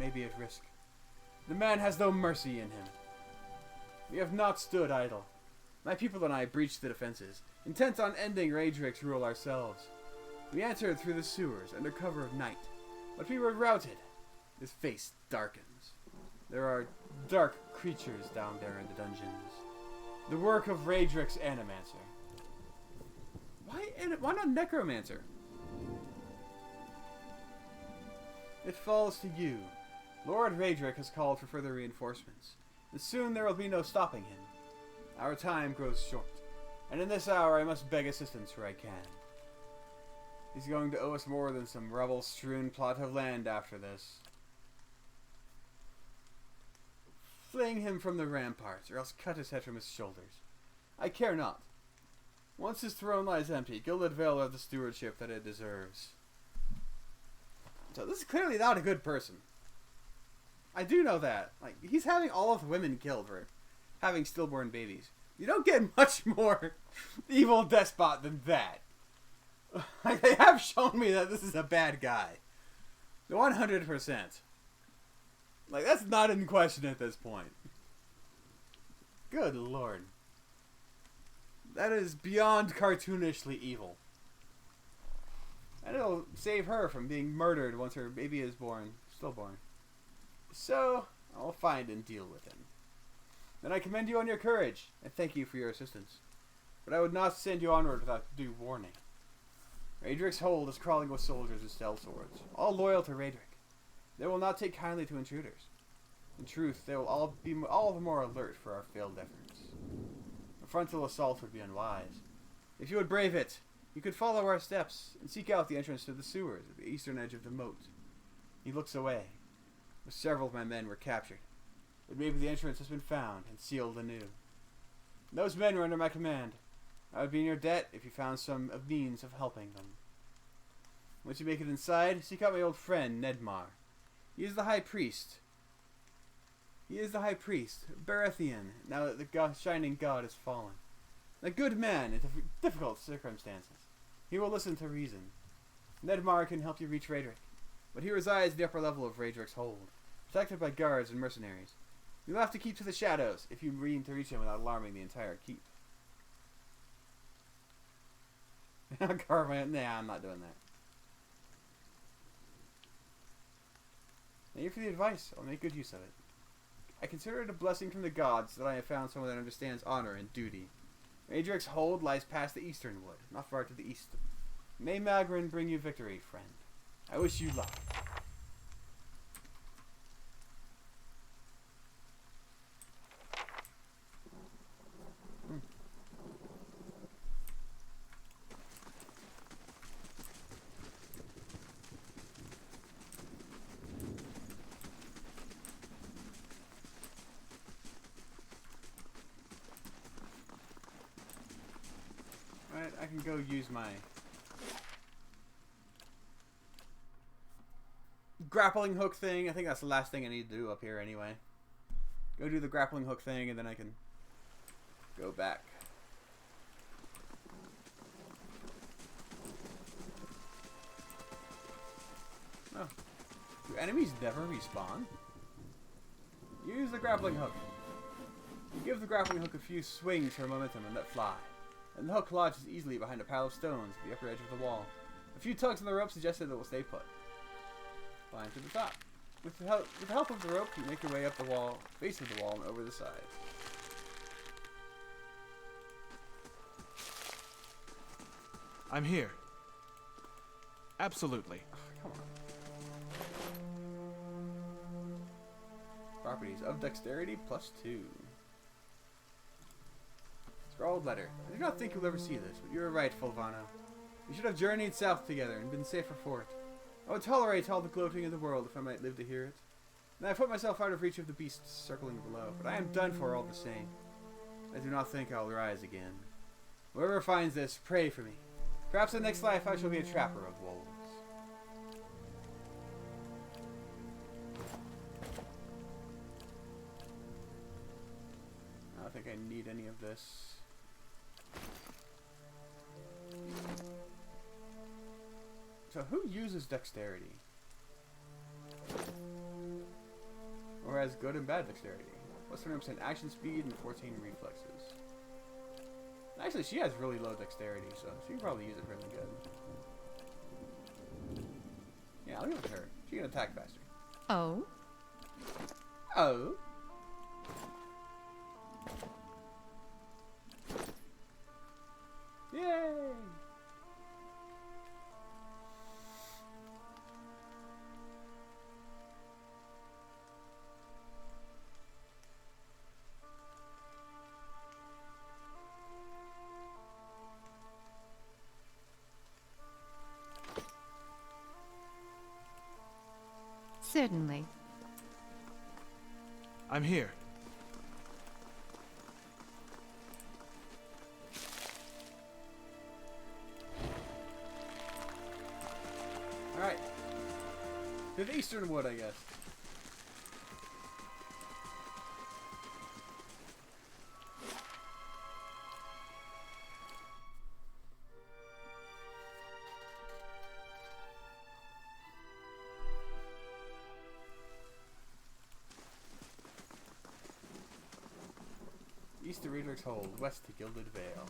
may be at risk. The man has no mercy in him. We have not stood idle. My people and I breached the defenses, intent on ending Raedric's rule ourselves. We entered through the sewers under cover of night, but we were routed. His face darkens. There are dark creatures down there in the dungeons. The work of Raedric's Animancer. Why not Necromancer? It falls to you. Lord Raedric has called for further reinforcements, and soon there will be no stopping him. Our time grows short, and in this hour I must beg assistance where I can. He's going to owe us more than some rubble-strewn plot of land after this. Fling him from the ramparts, or else cut his head from his shoulders. I care not. Once his throne lies empty, Gilded Vale will have the stewardship that it deserves. So this is clearly not a good person. I do know that. Like, he's having all of the women killed for having stillborn babies. You don't get much more evil despot than that. Like, they have shown me that this is a bad guy. 100%. Like, that's not in question at this point. Good lord. That is beyond cartoonishly evil. And it'll save her from being murdered once her baby is born. Stillborn. So, I'll find and deal with him. Then I commend you on your courage, and thank you for your assistance. But I would not send you onward without due warning. Raedric's hold is crawling with soldiers with stealth swords, all loyal to Raedric. They will not take kindly to intruders. In truth, they will all be all the more alert for our failed efforts. A frontal assault would be unwise. If you would brave it, you could follow our steps and seek out the entrance to the sewers at the eastern edge of the moat. He looks away. Several of my men were captured, but maybe the entrance has been found and sealed anew. Those men were under my command. I would be in your debt if you found some means of helping them. Once you make it inside, seek out my old friend, Nedmar. He is the High Priest. Baratheon, now that the shining god has fallen. A good man in difficult circumstances. He will listen to reason. Nedmar can help you reach Raedric, but he resides at the upper level of Raedric's hold, protected by guards and mercenaries. You'll have to keep to the shadows if you mean to reach him without alarming the entire keep. Nah, I'm not doing that. Thank you for the advice. I'll make good use of it. I consider it a blessing from the gods that I have found someone that understands honor and duty. Raedric's hold lies past the eastern wood, not far to the east. May Magrin bring you victory, friend. I wish you luck. Alright, I can go use my grappling hook thing. I think that's the last thing I need to do up here anyway. Go do the grappling hook thing and then I can go back. Oh. Do enemies never respawn? Use the grappling hook. You give the grappling hook a few swings for momentum and let fly. And the hook lodges easily behind a pile of stones at the upper edge of the wall. A few tugs on the rope suggest that it will stay put. Climb to the top. With the help of the rope, you make your way up the wall, face of the wall, and over the side. I'm here. Absolutely. Oh, come on. Properties of dexterity +2. Scrawled letter. I do not think you'll ever see this, but you were right, Fulvano. We should have journeyed south together and been safer for it. I would tolerate all the gloating in the world if I might live to hear it. And I put myself out of reach of the beasts circling below, but I am done for all the same. I do not think I'll rise again. Whoever finds this, pray for me. Perhaps in the next life I shall be a trapper of wolves. I don't think I need any of this. So who uses dexterity? has good and bad dexterity. Plus 20% action speed and 14 reflexes. Actually, she has really low dexterity, so she can probably use it really good. Yeah, I'll give it to her. She can attack faster. Oh? Oh? Yay! Certainly. I'm here. Alright. To the Eastern Wood, I guess. East to Redrick's Hold, west to Gilded Vale.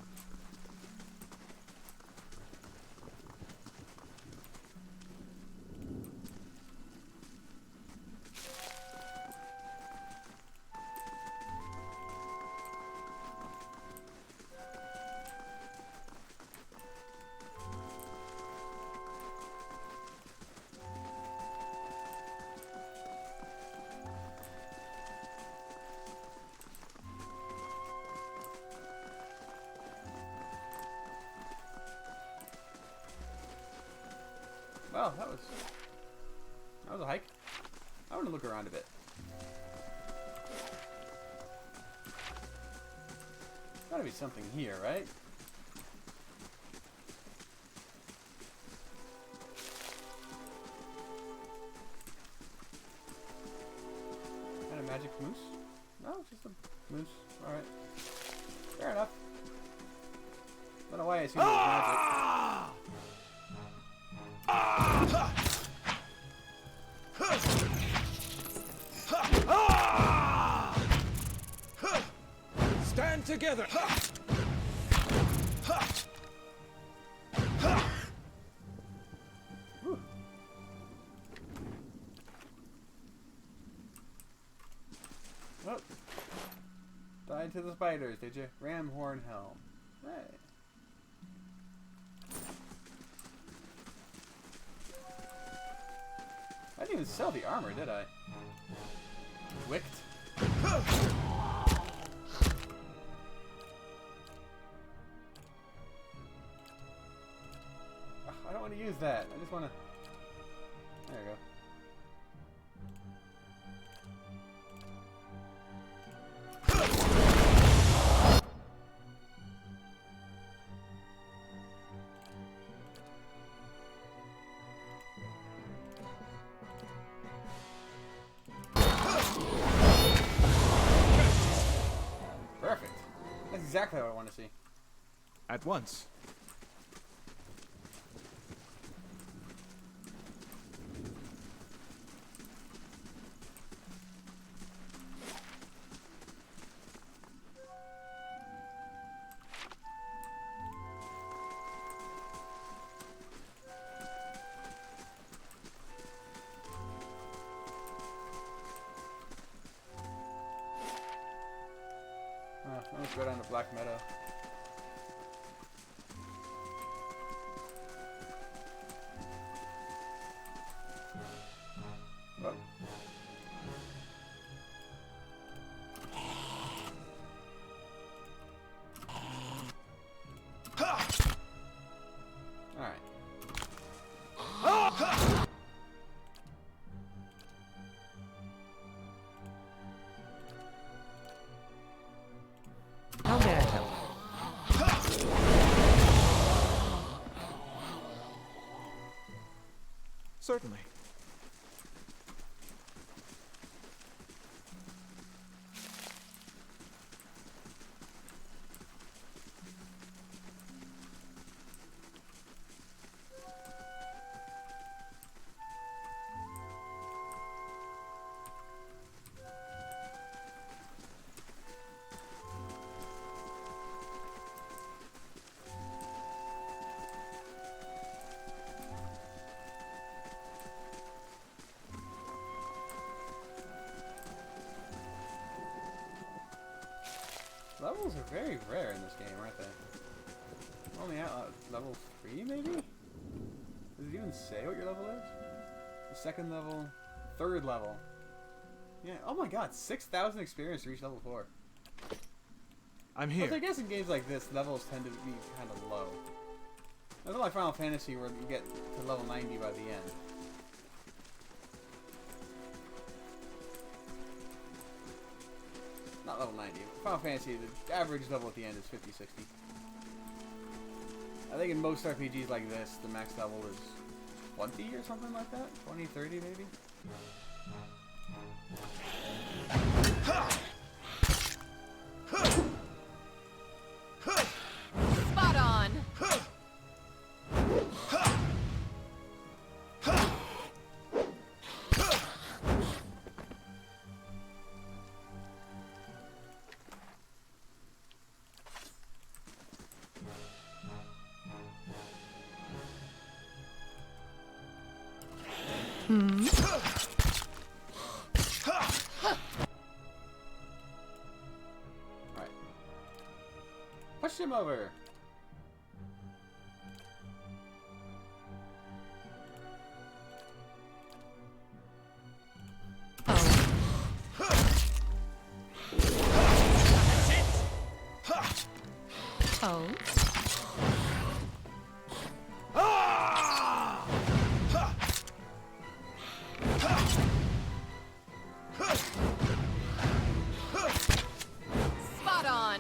Well, that was a hike. I want to look around a bit. Gotta be something here, right? Kind of magic moose? No, just a moose. Alright. Fair enough. Don't know why I assumed it was magic. Stand together. Whew. Oh. Died to the spiders, did you? Ramhorn Helm. Hey. I didn't even sell the armor, did I? Wicked. I don't want to use that. I just want to... There you go. Perfect. That's exactly what I want to see. At once. Let's go down to Black Meadow. Oh. Alright. How may I help? Certainly. Levels are very rare in this game, aren't they? Only at level 3, maybe? Does it even say what your level is? The second level, third level. Yeah, oh my god, 6,000 experience to reach level 4. I'm here. But I guess in games like this, levels tend to be kind of low. It's not like Final Fantasy where you get to level 90 by the end. Not level 90. Final Fantasy, the average level at the end is 50, 60. I think in most RPGs like this, the max level is 20 or something like that? 20, 30 maybe? Spot on. Hmm. Alright. Push him over! Oh. Spot on.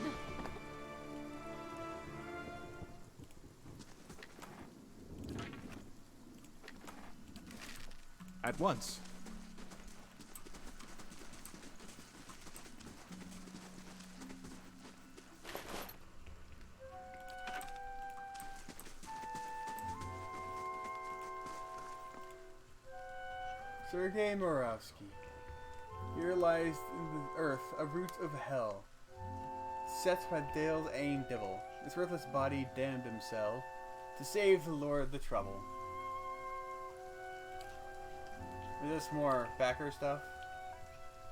At once. Sergei Muravsky. Here lies in the earth a root of hell, set by Dale's ain devil. His worthless body damned himself to save the Lord the trouble. Is this more backer stuff?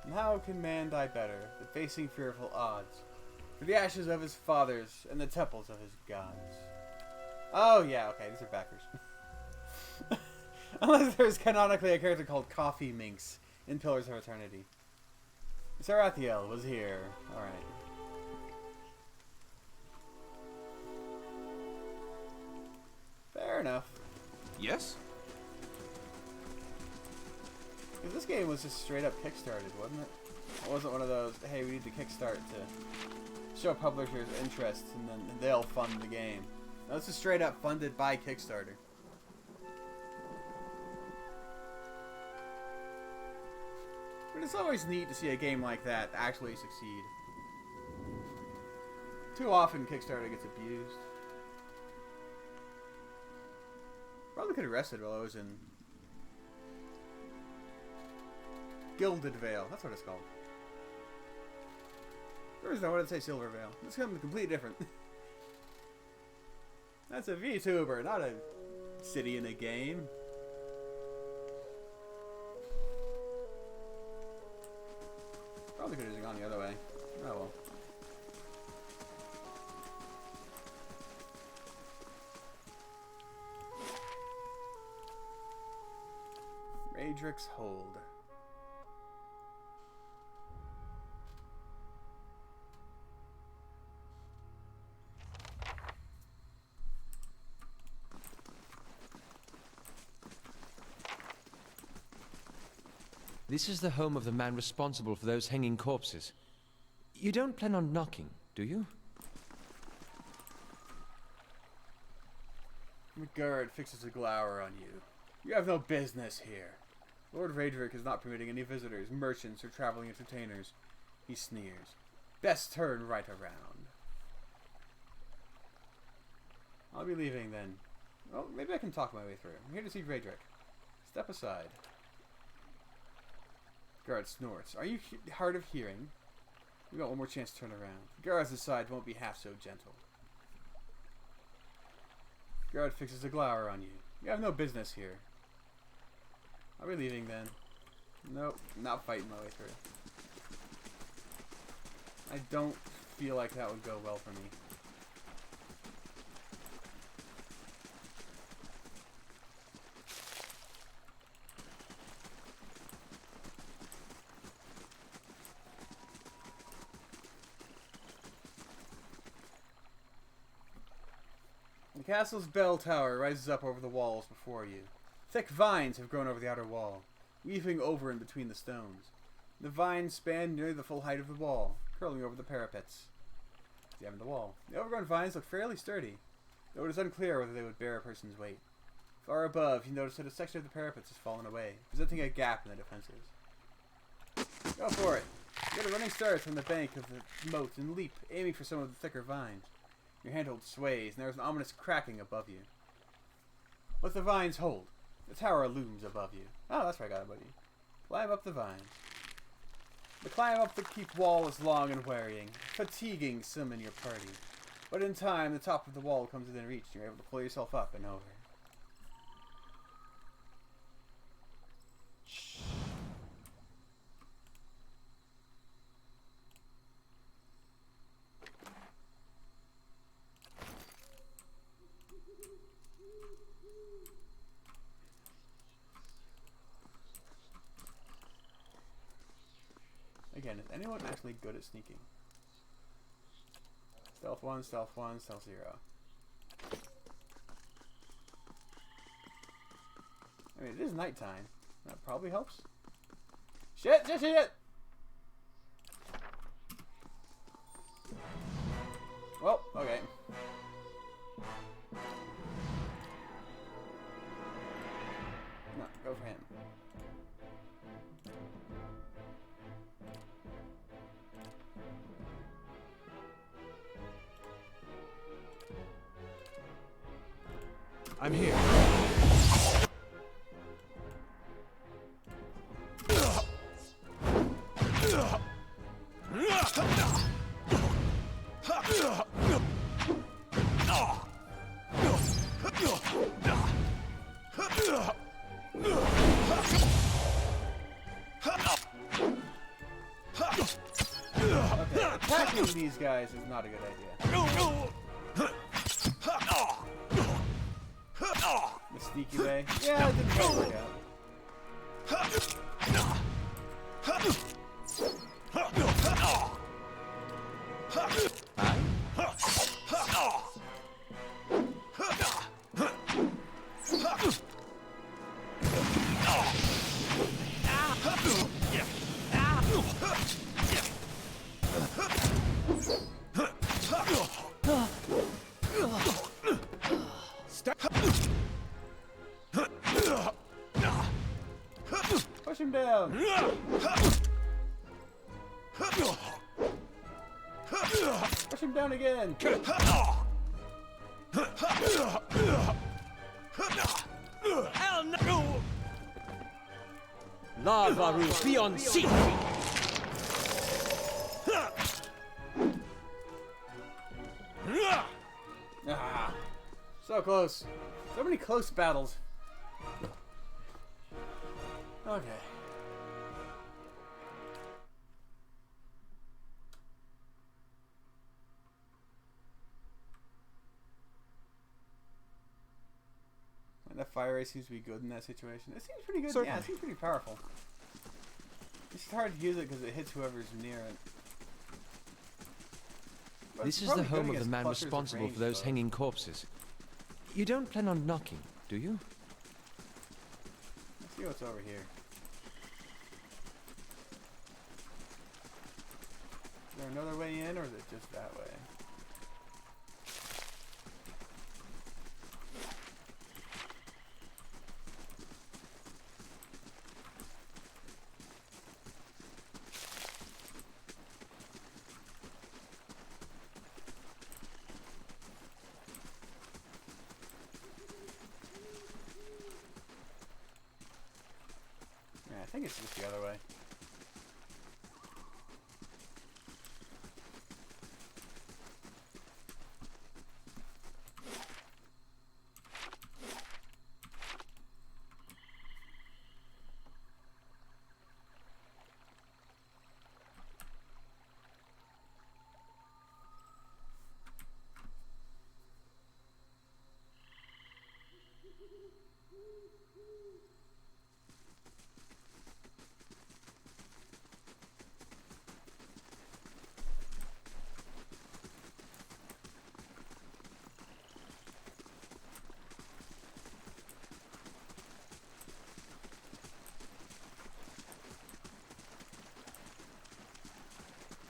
And how can man die better than facing fearful odds for the ashes of his fathers and the temples of his gods? Oh yeah, okay, these are backers. Unless there's canonically a character called Coffee Minx in Pillars of Eternity. Sarathiel was here. Alright. Fair enough. Yes? Because this game was just straight up kickstarted, wasn't it? It wasn't one of those, hey, we need to kickstart to show publishers interest and then they'll fund the game. No, this is straight up funded by Kickstarter. But it's always neat to see a game like that actually succeed. Too often Kickstarter gets abused. Probably could have rested while I was in Gilded Vale. That's what it's called. Or is I wanted to say Silver Vale. It's something completely different. That's a VTuber, not a city in a game. Probably could have just gone the other way. Oh well. Raedric's Hold. This is the home of the man responsible for those hanging corpses. You don't plan on knocking, do you? McGurd fixes a glower on you. You have no business here. Lord Raedric is not permitting any visitors, merchants, or traveling entertainers. He sneers. Best turn right around. I'll be leaving then. Well, maybe I can talk my way through. I'm here to see Raedric. Step aside. Guard snorts. Are you hard of hearing? We got one more chance to turn around. Guard's aside won't be half so gentle. Guard fixes a glower on you. You have no business here. Are we leaving then? Nope, not fighting my way through. I don't feel like that would go well for me. The castle's bell tower rises up over the walls before you. Thick vines have grown over the outer wall, weaving over and between the stones. The vines span nearly the full height of the wall, curling over the parapets. Examine the wall. The overgrown vines look fairly sturdy, though it is unclear whether they would bear a person's weight. Far above, you notice that a section of the parapets has fallen away, presenting a gap in the defenses. Go for it! Get a running start from the bank of the moat and leap, aiming for some of the thicker vines. Your handhold sways, and there is an ominous cracking above you. Let the vines hold. The tower looms above you. Oh, that's where I got it, buddy. Climb up the vines. The climb up the keep wall is long and wearying, fatiguing some in your party. But in time, the top of the wall comes within reach, and you're able to pull yourself up and over. Again, is anyone actually good at sneaking? Stealth 1, stealth 1, stealth 0. I mean, it is nighttime. That probably helps. Shit, shit, shit! Well, okay. No, go for him. I'm here. Okay, attacking these guys is not a good idea. The sneaky way. Yeah, it didn't quite work out. Push him down. Push him down again. Hell no! Lava roof beyond sea! Ah, so close. So many close battles. Okay. And that fire ray seems to be good in that situation. It seems pretty good. Certainly. Yeah, it seems pretty powerful. It's hard to use it because it hits whoever's near it. But This it's is the probably good home of the against man clusters of responsible for those ranged foes. hanging corpses. You don't plan on knocking, do you? Let's see what's over here. Is there another way in, or is it just that way? Yeah, I think it's just the other way.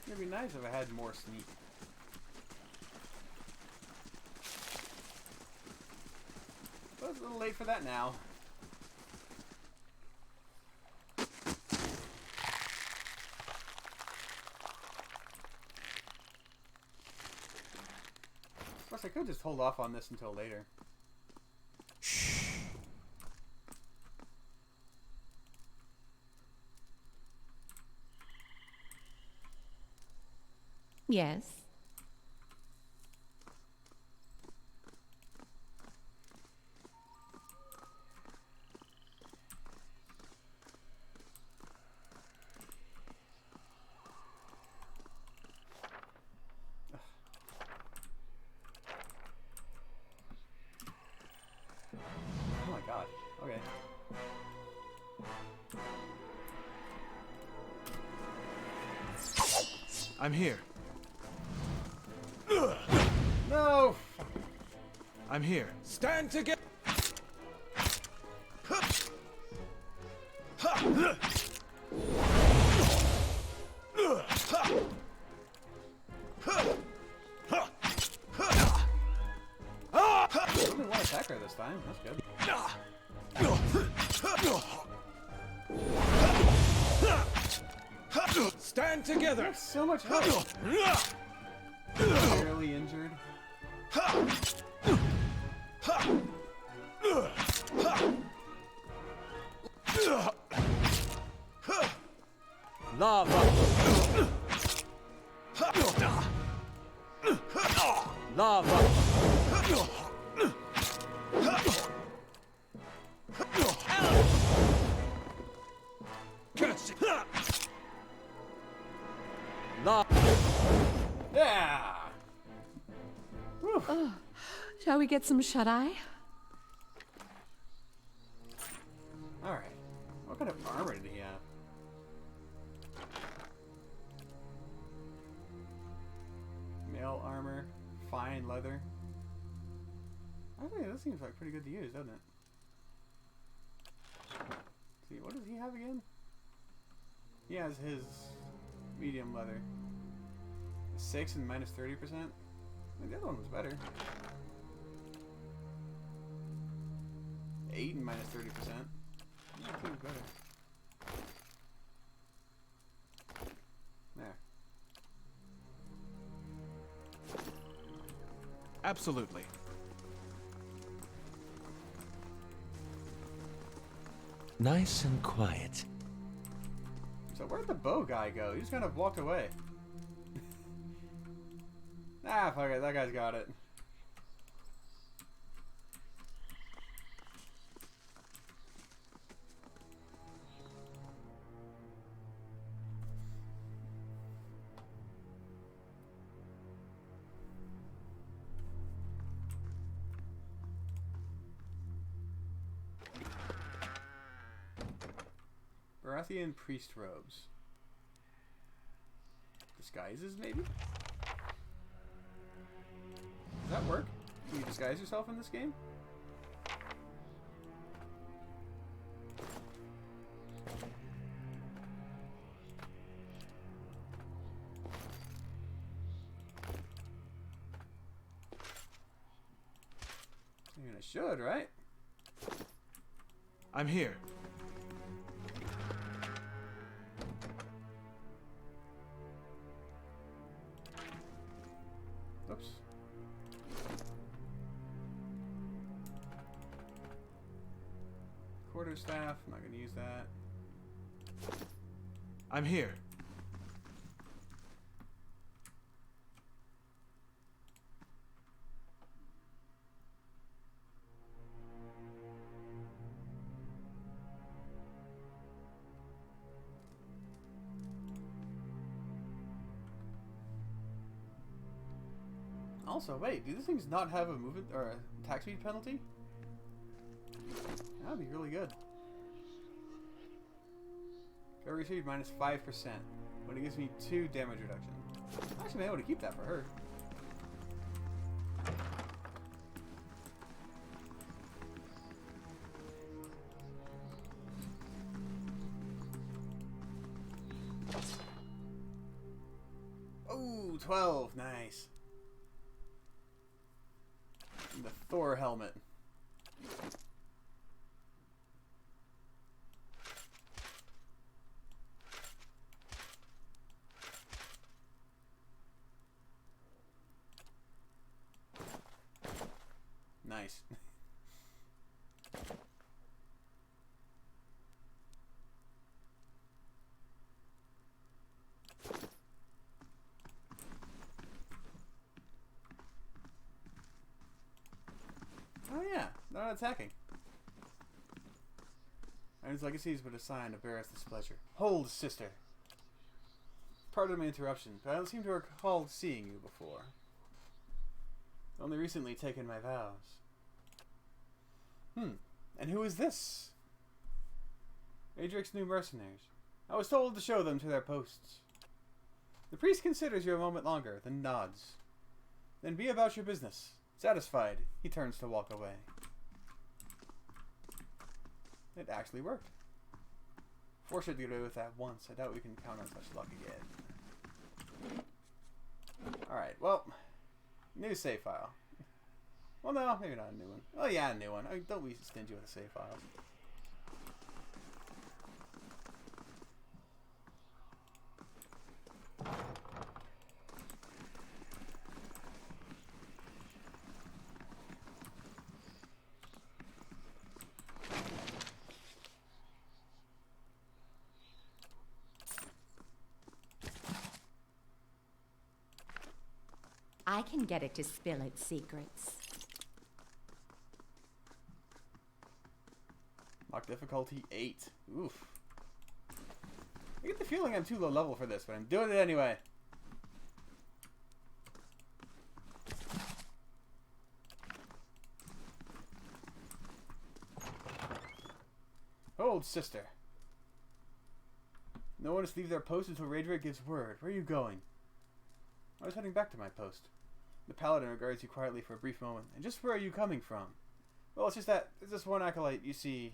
It'd be nice if I had more sneak. But it's a little late for that now. Of course, I could just hold off on this until later. Yes. Oh my god. Okay. I'm here. No! I'm here. Stand together. Only one attacker this time. That's good. Stand together. That's so much help. Barely injured. Lava! Lava! Curse it. Lava! Yeah! Whew. Shall we get some shut-eye? Alright. What kind of armor did he have? Mail armor, fine leather. I think this seems like pretty good to use, doesn't it? Let's see, what does he have again? He has his medium leather. 6 and minus 30%. I think the other one was better. 8 and minus 30%. That seems better. There. Absolutely. Nice and quiet. So where'd the bow guy go? He just kind of walked away. Ah, fuck it. That guy's got it. Baratheon priest robes. Disguises, maybe? Does that work? Can you disguise yourself in this game? I mean, I should, right? I'm here. Oops. Quarterstaff, I'm not going to use that. I'm here. Also, wait, do these things not have a movement or a attack speed penalty? That'd be really good. Every speed minus 5%, but it gives me 2 damage reduction. I actually may be able to keep that for her. Ooh, 12. Nice. And the Thor helmet. Nice. Oh yeah, they're not attacking. Iron's legacy is but a sign to bear us displeasure. Hold, sister. Pardon my interruption, but I don't seem to recall seeing you before. Only recently taken my vows. And who is this? Adric's new mercenaries. I was told to show them to their posts. The priest considers you a moment longer, then nods. Then be about your business. Satisfied, he turns to walk away. It actually worked. Fortunate to get away with that once. I doubt we can count on such luck again. Alright, well, new save file. Well, no, maybe not a new one. Oh yeah, a new one. Don't be stingy with the save files. I can get it to spill its secrets. Lock difficulty 8. Oof. I get the feeling I'm too low level for this, but I'm doing it anyway. Hold, sister. No one is to leave their post until Raedric gives word. Where are you going? I was heading back to my post. The paladin regards you quietly for a brief moment. And just where are you coming from? Well, it's just that there's this one acolyte you see.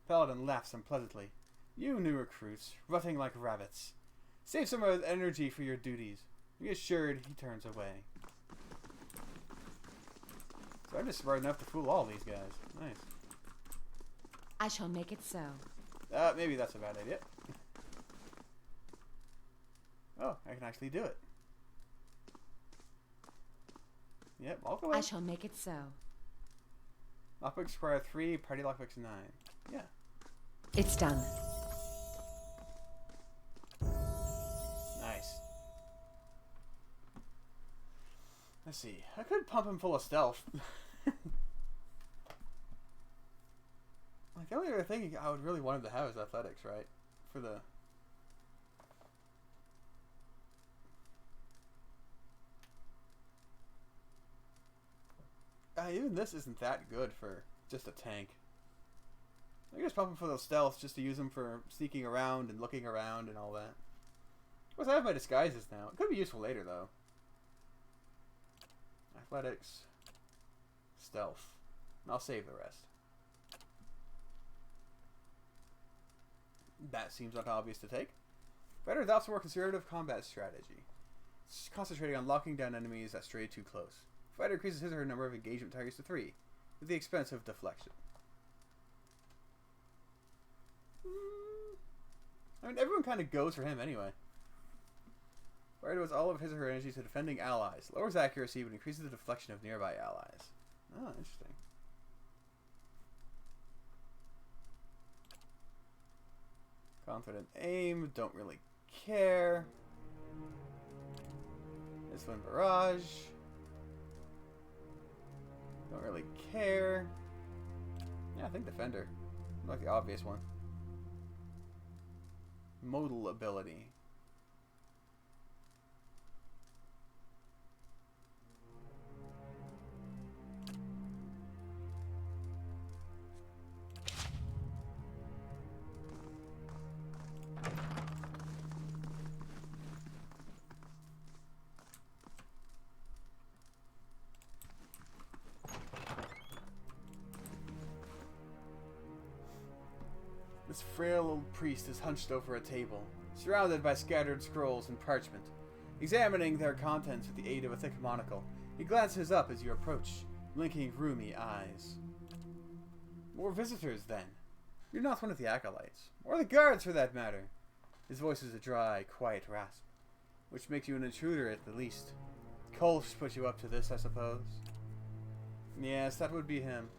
Paladin laughs unpleasantly. You new recruits, rutting like rabbits. Save some of the energy for your duties. Be assured, he turns away. So I'm just smart enough to fool all these guys. Nice. I shall make it so. Maybe that's a bad idea. Oh, I can actually do it. Yep, walk away. I shall make it so. Lockpicks require 3, party lockpicks 9. Yeah. It's done. Nice. Let's see. I could pump him full of stealth. Like, the only other thing I would really want him to have is athletics, right? For the... even this isn't that good for just a tank. I can just pump him for those stealths just to use them for sneaking around and looking around and all that. Of course, I have my disguises now. It could be useful later, though. Athletics. Stealth. And I'll save the rest. That seems not obvious to take. Fighter adopts a more conservative combat strategy. It's concentrating on locking down enemies that stray too close. Fighter increases his or her number of engagement targets to 3, at the expense of deflection. I mean, everyone kind of goes for him anyway. Fighter devotes all of his or her energy to defending allies. Lowers accuracy, but increases the deflection of nearby allies. Oh, interesting. Confident aim, don't really care. This one, barrage. Don't really care. Yeah, I think defender. Like the obvious one. Modal ability. This frail old priest is hunched over a table, surrounded by scattered scrolls and parchment. Examining their contents with the aid of a thick monocle, he glances up as you approach, blinking rheumy eyes. More visitors, then. You're not one of the acolytes, or the guards for that matter. His voice is a dry, quiet rasp, which makes you an intruder at the least. Kolsch put you up to this, I suppose. Yes, that would be him,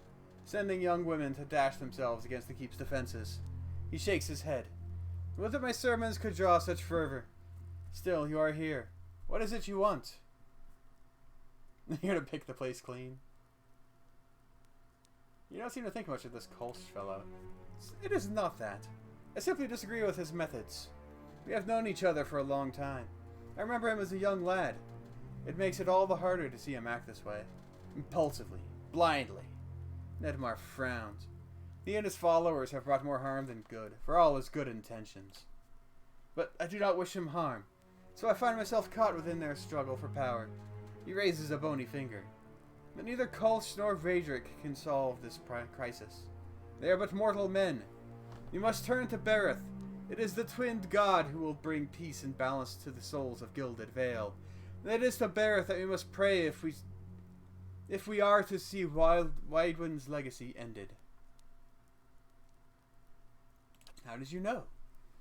sending young women to dash themselves against the keep's defenses. He shakes his head. Would that my sermons could draw such fervor. Still, you are here. What is it you want? You're gonna pick the place clean. You don't seem to think much of this Kolsch fellow. It is not that. I simply disagree with his methods. We have known each other for a long time. I remember him as a young lad. It makes it all the harder to see him act this way. Impulsively. Blindly. Nedmar frowned. He and his followers have brought more harm than good, for all his good intentions. But I do not wish him harm, so I find myself caught within their struggle for power. He raises a bony finger. But neither Kolsch nor Raedric can solve this crisis. They are but mortal men. You must turn to Berith. It is the twinned god who will bring peace and balance to the souls of Gilded Vale. And it is to Berith that we must pray if we are to see Wydwin's legacy ended. How did you know?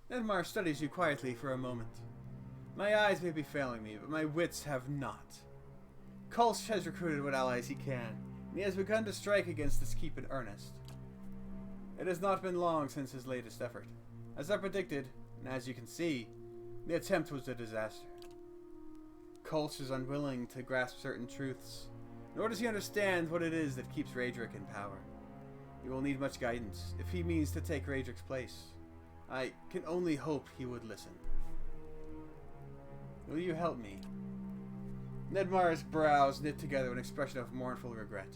Nedmar studies you quietly for a moment. My eyes may be failing me, but my wits have not. Kolsch has recruited what allies he can, and he has begun to strike against this keep in earnest. It has not been long since his latest effort. As I predicted, and as you can see, the attempt was a disaster. Kolsch is unwilling to grasp certain truths, nor does he understand what it is that keeps Raedric in power. He will need much guidance if he means to take Raedric's place. I can only hope he would listen. Will you help me? Nedmar's brows knit together with an expression of mournful regret.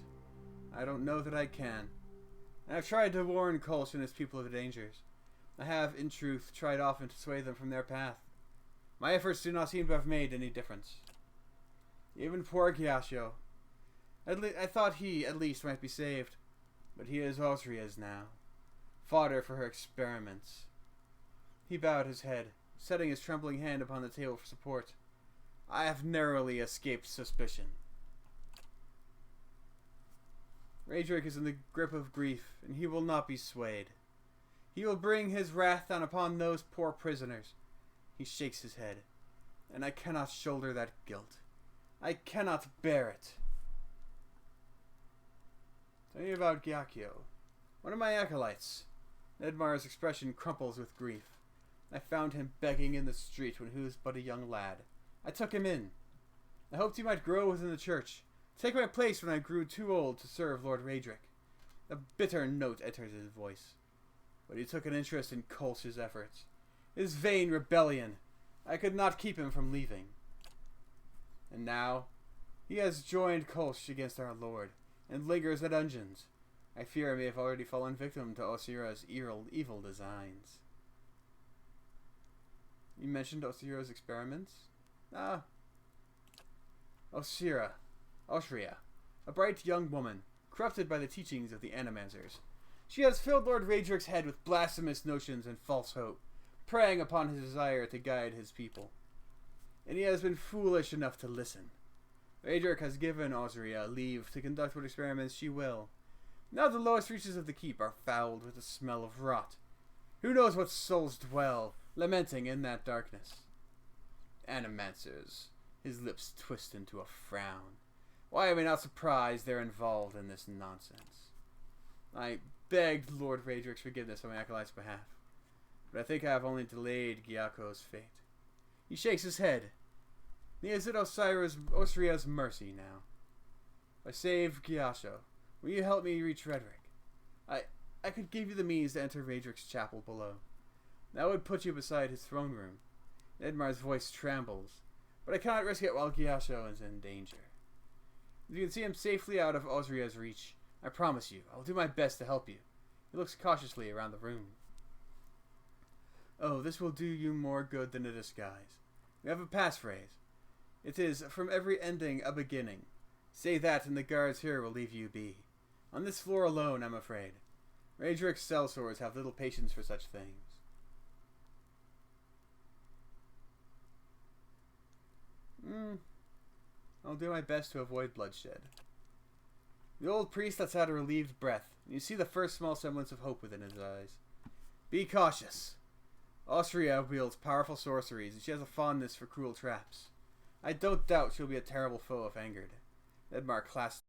I don't know that I can. I have tried to warn Kolsch and his people of the dangers. I have, in truth, tried often to sway them from their path. My efforts do not seem to have made any difference. Even poor Gyasho. I thought he, at least, might be saved. But he is Osria's now. Fodder for her experiments. He bowed his head, setting his trembling hand upon the table for support. I have narrowly escaped suspicion. Raedric is in the grip of grief, and he will not be swayed. He will bring his wrath down upon those poor prisoners. He shakes his head, and I cannot shoulder that guilt. I cannot bear it. Tell me about Gyakio, one of my acolytes. Nedmar's expression crumples with grief. I found him begging in the street when he was but a young lad. I took him in. I hoped he might grow within the church, take my place when I grew too old to serve Lord Raedric. A bitter note enters his voice. But he took an interest in Kolsch's efforts. His vain rebellion. I could not keep him from leaving. And now, he has joined Kolsch against our Lord, and lingers at dungeons. I fear I may have already fallen victim to Osira's evil designs. You mentioned Osira's experiments? Osria, a bright young woman, corrupted by the teachings of the Animancers. She has filled Lord Raedric's head with blasphemous notions and false hope, preying upon his desire to guide his people. And he has been foolish enough to listen. Raedric has given Osria leave to conduct what experiments she will. Now the lowest reaches of the keep are fouled with the smell of rot. Who knows what souls dwell, lamenting in that darkness? Animancers. His lips twist into a frown. Why am I not surprised they're involved in this nonsense? I begged Lord Raedric's forgiveness on my acolyte's behalf, but I think I have only delayed Gyako's fate. He shakes his head. He is at Osria's mercy now. If I save Gyasho, will you help me reach Raedric? I could give you the means to enter Raedric's chapel below. That would put you beside his throne room. Nedmar's voice trembles, but I cannot risk it while Gyasho is in danger. If you can see him safely out of Osria's reach, I promise you, I will do my best to help you. He looks cautiously around the room. Oh, this will do you more good than a disguise. We have a passphrase. It is, from every ending, a beginning. Say that and the guards here will leave you be. On this floor alone, I'm afraid. Raedric's sellswords have little patience for such things. will do my best to avoid bloodshed. The old priest lets out a relieved breath, and you see the first small semblance of hope within his eyes. Be cautious. Austria wields powerful sorceries, and she has a fondness for cruel traps. I don't doubt she'll be a terrible foe if angered. Edmar clasped